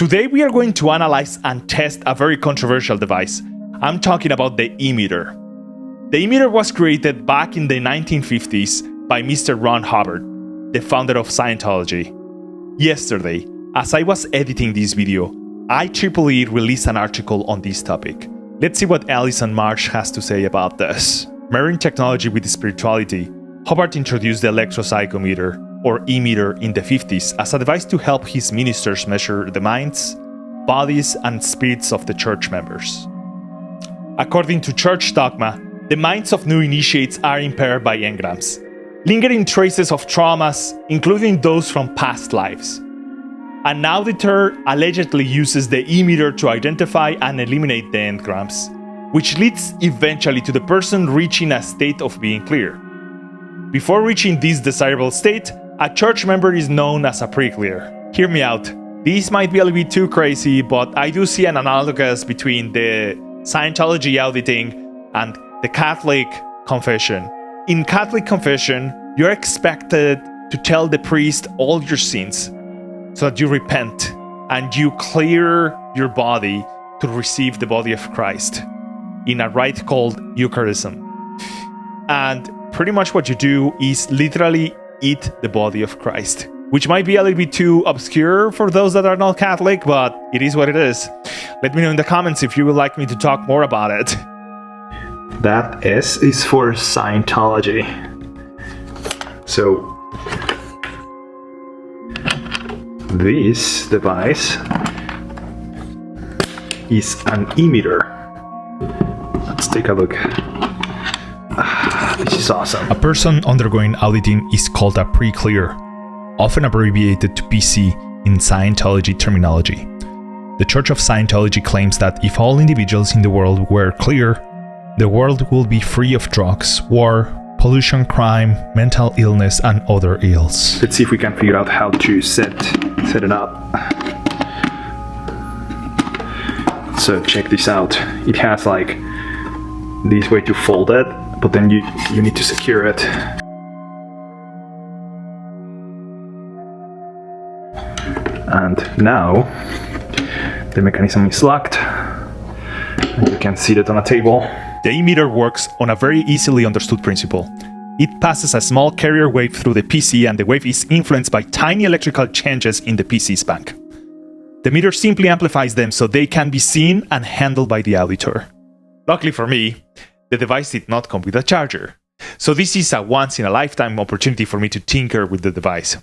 Today we are going to analyze and test a very controversial device. I'm talking about the e-meter. The e-meter was created back in the 1950s by Mr. Ron Hubbard, the founder of Scientology. Yesterday, as I was editing this video, IEEE released an article on this topic. Let's see what Alison Marsh has to say about this. Marrying technology with spirituality, Hubbard introduced the electropsychometer, or e-meter, in the 50s as a device to help his ministers measure the minds, bodies, and spirits of the church members. According to church dogma, the minds of new initiates are impaired by engrams, lingering traces of traumas, including those from past lives. And now the Ter allegedly uses the e-meter to identify and eliminate the engrams, which leads eventually to the person reaching a state of being clear. Before reaching this desirable state, a church member is known as a pre-clear. Hear me out. This might be a little bit too crazy, but I do see an analogous between the Scientology auditing and the Catholic confession. In Catholic confession, you're expected to tell the priest all your sins so that you repent and you clear your body to receive the body of Christ in a rite called Eucharism. And pretty much what you do is literally eat the body of Christ, which might be a little bit too obscure for those that are not Catholic, but it is what it is. Let me know in the comments if you would like me to talk more about it. That S is for Scientology. So this device is an e-meter. Let's take a look. This is awesome. A person undergoing auditing is called a pre-clear, often abbreviated to PC in Scientology terminology. The Church of Scientology claims that if all individuals in the world were clear, the world will be free of drugs, war, pollution, crime, mental illness, and other ills. Let's see if we can figure out how to set it up. So check this out. It has like this way to fold it, but then you need to secure it. And now the mechanism is locked, and you can see it on a table. The e-meter works on a very easily understood principle. It passes a small carrier wave through the PC, and the wave is influenced by tiny electrical changes in the PC's bank. The meter simply amplifies them so they can be seen and handled by the auditor. Luckily for me, the device did not come with a charger, so this is a once-in-a-lifetime opportunity for me to tinker with the device.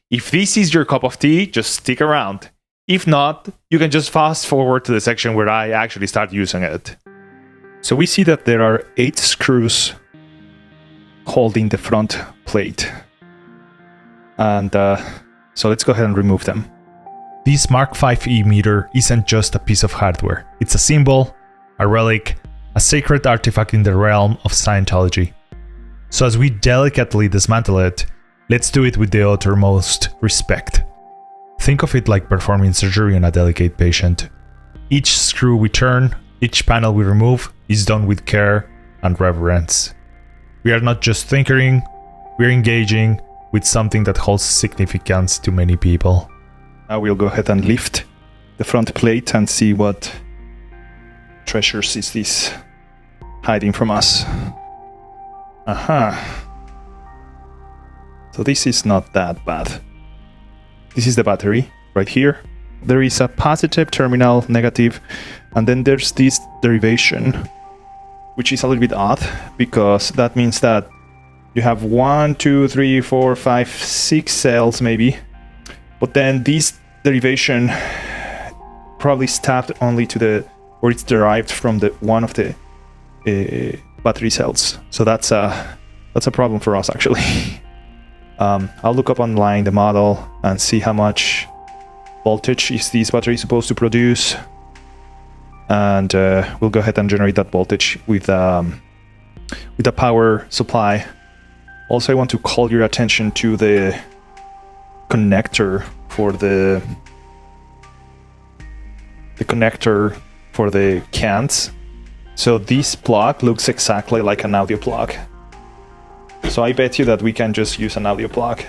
If this is your cup of tea, just stick around. If not, you can just fast forward to the section where I actually start using it. So we see that there are 8 screws holding the front plate. And so let's go ahead and remove them. This Mark V e-meter isn't just a piece of hardware. It's a symbol, a relic, a sacred artifact in the realm of Scientology. So as we delicately dismantle it, let's do it with the uttermost respect. Think of it like performing surgery on a delicate patient. Each screw we turn, each panel we remove, is done with care and reverence. We are not just tinkering, we're engaging with something that holds significance to many people. Now we'll go ahead and lift the front plate and see what treasures is this hiding from us. Aha. So this is not that bad. This is the battery right here. There is a positive terminal, negative, and then there's this derivation, which is a little bit odd because that means that you have 1, 2, 3, 4, 5, 6 cells maybe, but then this derivation probably tapped only to the, or it's derived from the one of the battery cells. So that's a problem for us actually. I'll look up online the model and see how much voltage is this battery supposed to produce, and we'll go ahead and generate that voltage with a power supply. Also, I want to call your attention to the connector for the connector for the cans. So this plug looks exactly like an audio plug. So I bet you that we can just use an audio plug.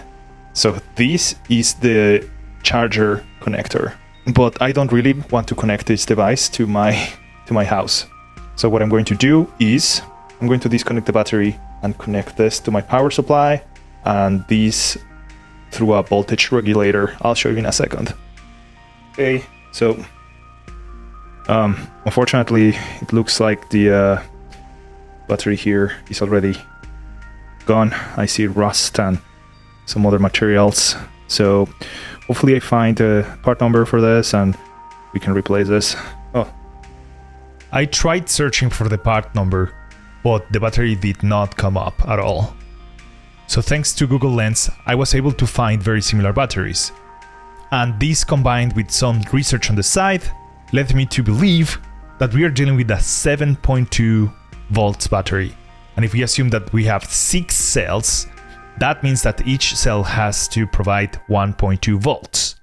So this is the charger connector. but I don't really want to connect this device to my house. So what I'm going to do is I'm going to disconnect the battery and connect this to my power supply, and this through a voltage regulator. I'll show you in a second. Okay, so unfortunately it looks like the battery here is already gone. I see rust and some other materials, so hopefully I find a part number for this and we can replace this. Oh, I tried searching for the part number, but the battery did not come up at all. So thanks to Google Lens, I was able to find very similar batteries. And this, combined with some research on the site, led me to believe that we are dealing with a 7.2 volts battery. And if we assume that we have 6 cells, that means that each cell has to provide 1.2 volts.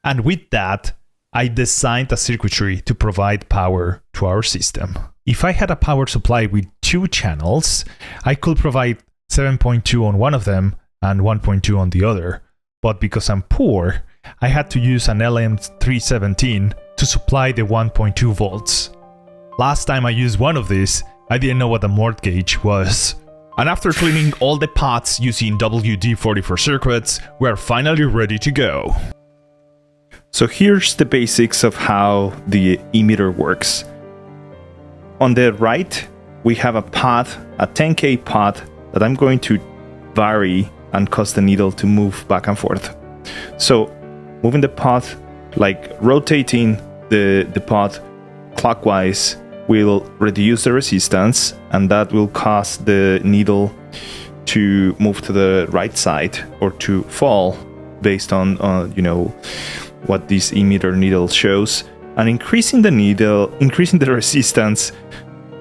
And with that, I designed a circuitry to provide power to our system. If I had a power supply with 2 channels, I could provide 7.2 on one of them and 1.2 on the other. But because I'm poor, I had to use an LM317 to supply the 1.2 volts. Last time I used one of these, I didn't know what a mort gauge was. And after cleaning all the pots using WD-44 circuits, we're finally ready to go. So here's the basics of how the emitter works. On the right, we have a pot, a 10K pot, that I'm going to vary and cause the needle to move back and forth. So moving the pot, like rotating the pot clockwise, will reduce the resistance, and that will cause the needle to move to the right side or to fall based on what this emitter needle shows. And increasing the resistance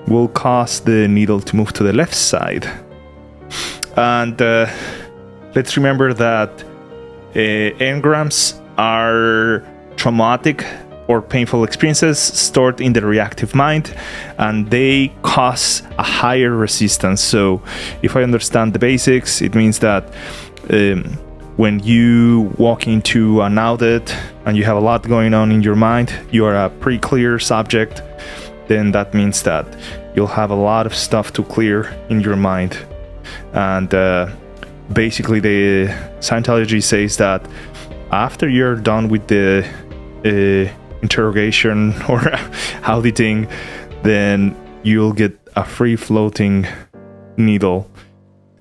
will cause the needle to move to the left side. And let's remember that engrams are traumatic or painful experiences stored in the reactive mind, and they cause a higher resistance. So if I understand the basics, it means that when you walk into an audit and you have a lot going on in your mind, you are a pretty clear subject, then that means that you'll have a lot of stuff to clear in your mind. And basically the Scientology says that after you're done with the interrogation or auditing, then you'll get a free floating needle.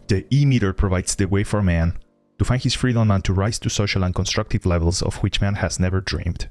The emitter provides the way for man to find his freedom and to rise to social and constructive levels of which man has never dreamed.